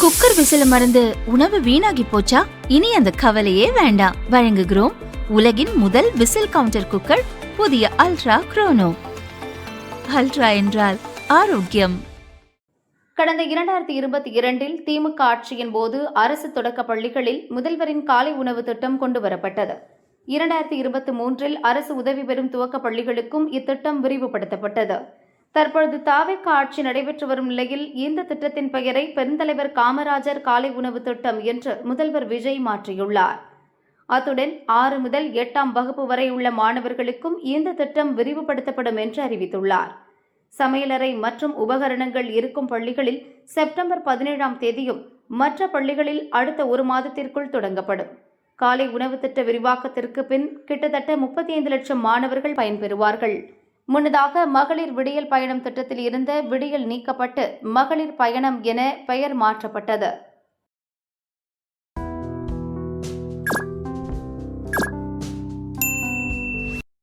Cooker விசில மறந்து உணவு வீணாகி போச்சா? இனி அந்த கவலையே வேண்டாம். வழங்குகிறோம் உலகின் முதல் விசில் கவுண்டர் குக்கர், புதிய அல்ட்ரா குரோனோ. அல்ட்ரா என்றால் ஆரோக்கியம். கடந்த 2022 திமுக ஆட்சியின் போது அரசு தொடக்க பள்ளிகளில் முதல்வரின் காலை உணவு திட்டம் கொண்டுவரப்பட்டது. 2023 அரசு உதவி பெறும் துவக்க பள்ளிகளுக்கும் இத்திட்டம் விரிவுபடுத்தப்பட்டது. தற்பொழுது தாவேகா ஆட்சி நடைபெற்று வரும் நிலையில் இந்த திட்டத்தின் பெயரை பெருந்தலைவர் காமராஜர் காலை உணவு திட்டம் என்று முதல்வர் விஜய் மாற்றியுள்ளார். அத்துடன் 6 முதல் 8ஆம் வகுப்பு வரை உள்ள மாணவர்களுக்கும் இந்த திட்டம் விரிவுபடுத்தப்படும் என்று அறிவித்துள்ளார். சமையலறை மற்றும் உபகரணங்கள் இருக்கும் பள்ளிகளில் செப்டம்பர் 17ஆம் தேதியும், மற்ற பள்ளிகளில் அடுத்த 1 மாதத்திற்குள் தொடங்கப்படும். காலை உணவு திட்ட விரிவாக்கத்திற்கு பின் கிட்டத்தட்ட 35 லட்சம் மாணவர்கள் பயன்பெறுவார்கள். முன்னதாக மகளிர் விடியல் பயணம் திட்டத்தில் இருந்த விடியல் நீக்கப்பட்டு மகளிர் பயணம் என பெயர் மாற்றப்பட்டது.